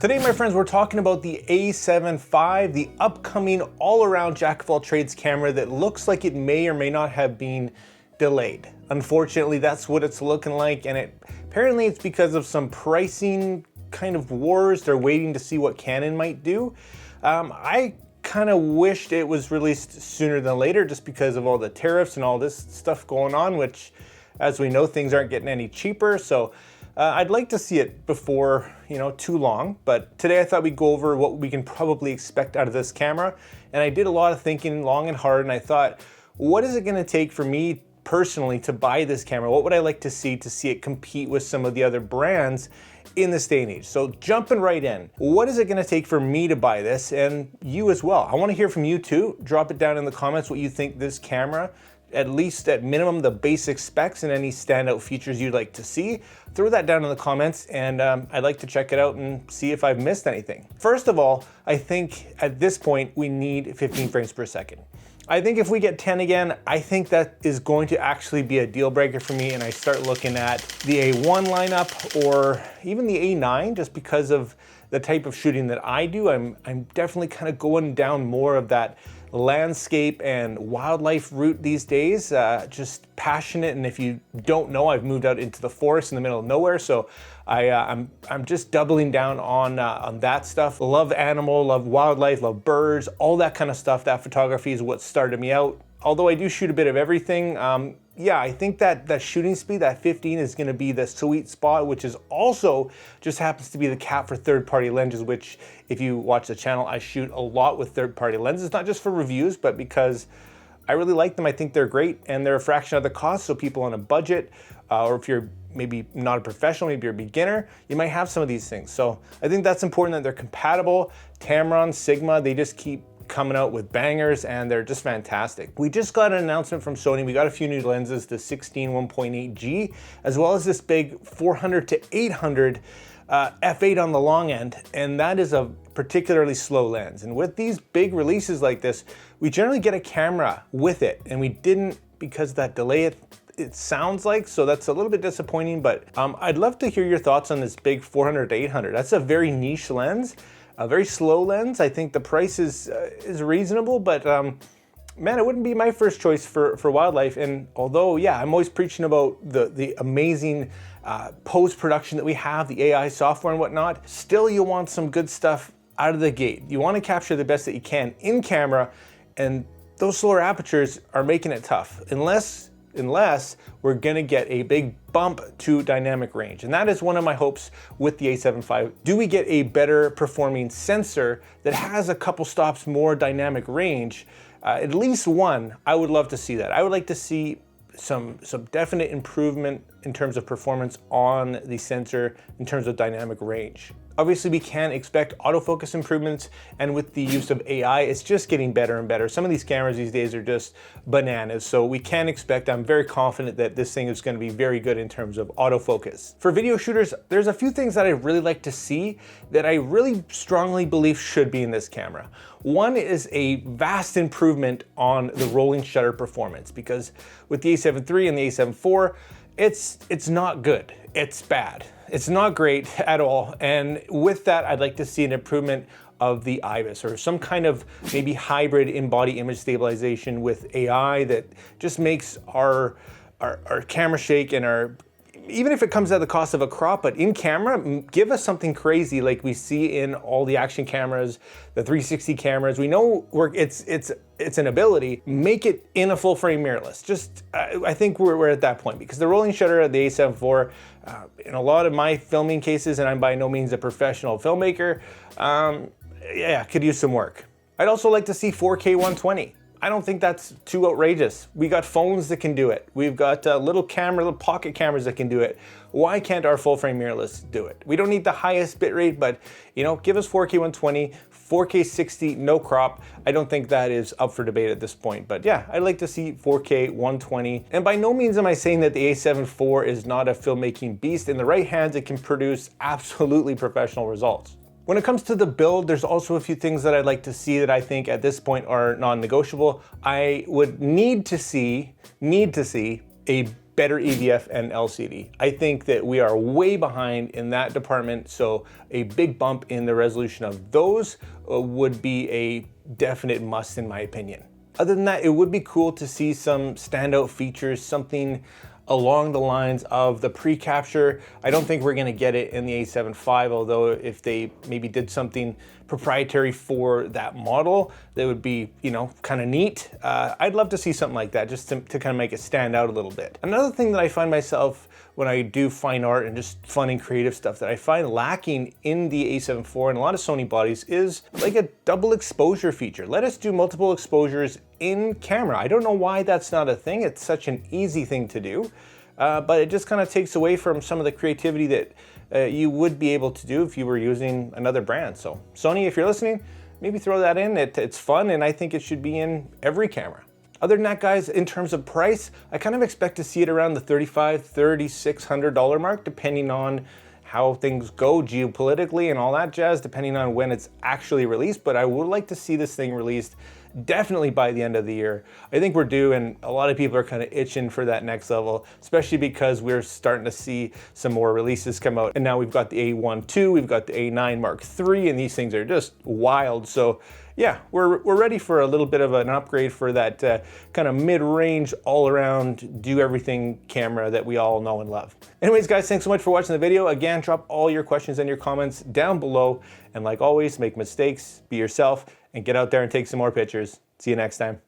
Today, my friends, we're talking about the A7V, the upcoming all-around jack-of-all-trades camera that looks like it may or may not have been delayed. Unfortunately, that's what it's looking like, and apparently it's because of some pricing kind of wars. They're waiting to see what Canon might do. I kind of wished it was released sooner than later just because of all the tariffs and all this stuff going on, which, as we know, things aren't getting any cheaper. So I'd like to see it before, too long, but today I thought we'd go over what we can probably expect out of this camera. And I did a lot of thinking long and hard, and I thought, what is it gonna take for me personally to buy this camera? What would I like to see it compete with some of the other brands in this day and age? So jumping right in, what is it gonna take for me to buy this, and you as well? I wanna hear from you too. Drop it down in the comments what you think this camera, at least at minimum, the basic specs and any standout features you'd like to see. Throw that down in the comments, and I'd like to check it out and see if I've missed anything. First of all, I think at this point we need 15 frames per second. I think if we get 10 again, I think that is going to actually be a deal breaker for me, and I start looking at the A1 lineup or even the A9 just because of the type of shooting that I do. I'm definitely kind of going down more of that landscape and wildlife route these days, just passionate. And if you don't know, I've moved out into the forest in the middle of nowhere, so I'm just doubling down on that stuff. Love animal, love wildlife, love birds, all that kind of stuff. That photography is what started me out. Although I do shoot a bit of everything, yeah, I think that shooting speed, that 15 is gonna be the sweet spot, which is also just happens to be the cap for third-party lenses, which if you watch the channel, I shoot a lot with third-party lenses, not just for reviews, but because I really like them. I think they're great, and they're a fraction of the cost, so people on a budget, or if you're maybe not a professional, maybe you're a beginner, you might have some of these things. So I think that's important that they're compatible. Tamron, Sigma, they just keep coming out with bangers, and they're just fantastic. We just got an announcement from Sony. We got a few new lenses, the 16 1.8G, as well as this big 400 to 800 f8 on the long end, and that is a particularly slow lens. And with these big releases like this, we generally get a camera with it, and we didn't because of that delay it sounds like, so that's a little bit disappointing, but I'd love to hear your thoughts on this big 400 to 800. That's a very niche lens, a very slow lens. I think the price is reasonable, but man, it wouldn't be my first choice for wildlife. And although, yeah, I'm always preaching about the amazing post-production that we have, the AI software and whatnot, still you want some good stuff out of the gate. You want to capture the best that you can in camera, and those slower apertures are making it tough, unless we're gonna get a big bump to dynamic range. And that is one of my hopes with the A7V. Do we get a better performing sensor that has a couple stops more dynamic range? At least one, I would love to see that. I would like to see some definite improvement in terms of performance on the sensor in terms of dynamic range. Obviously, we can expect autofocus improvements, and with the use of AI, it's just getting better and better. Some of these cameras these days are just bananas, so we can expect, I'm very confident that this thing is gonna be very good in terms of autofocus. For video shooters, there's a few things that I really like to see that I really strongly believe should be in this camera. One is a vast improvement on the rolling shutter performance, because with the A7 III and the A7 IV, it's not good, it's bad. It's not great at all, and with that, I'd like to see an improvement of the IBIS, or some kind of maybe hybrid in-body image stabilization with AI that just makes our camera shake, and even if it comes at the cost of a crop, but in camera, give us something crazy like we see in all the action cameras, the 360 cameras. We know it's an ability. Make it in a full frame mirrorless. Just, I think we're at that point, because the rolling shutter of the A7 IV, in a lot of my filming cases, and I'm by no means a professional filmmaker, yeah, could use some work. I'd also like to see 4K 120. I don't think that's too outrageous. We got phones that can do it. We've got little pocket cameras that can do it. Why can't our full frame mirrorless do it? We don't need the highest bitrate, but give us 4K 120, 4K 60, no crop. I don't think that is up for debate at this point, but yeah, I'd like to see 4K 120. And by no means am I saying that the A7 IV is not a filmmaking beast. In the right hands, it can produce absolutely professional results. When it comes to the build, there's also a few things that I'd like to see that I think at this point are non-negotiable. I would need to see a better EVF and LCD. I think that we are way behind in that department, so a big bump in the resolution of those would be a definite must in my opinion. Other than that, it would be cool to see some standout features, something along the lines of the pre-capture. I don't think we're gonna get it in the A7V, although if they maybe did something proprietary for that model, that would be, you know, kind of neat. I'd love to see something like that, just to kind of make it stand out a little bit. Another thing that I find myself when I do fine art and just fun and creative stuff that I find lacking in the A7 IV and a lot of Sony bodies is like a double exposure feature. Let us do multiple exposures in camera. I don't know why that's not a thing. It's such an easy thing to do, but it just kind of takes away from some of the creativity that you would be able to do if you were using another brand. So Sony, if you're listening, maybe throw that in. It's fun, and I think it should be in every camera. Other than that, guys, in terms of price, I kind of expect to see it around the $3,500, $3,600 mark, depending on how things go geopolitically and all that jazz, depending on when it's actually released. But I would like to see this thing released definitely by the end of the year. I think we're due, and a lot of people are kind of itching for that next level, especially because we're starting to see some more releases come out. And now we've got the A1 II, we've got the A9 Mark III, and these things are just wild. So yeah, we're ready for a little bit of an upgrade for that kind of mid-range, all-around, do-everything camera that we all know and love. Anyways, guys, thanks so much for watching the video. Again, drop all your questions and your comments down below. And like always, make mistakes, be yourself, and get out there and take some more pictures. See you next time.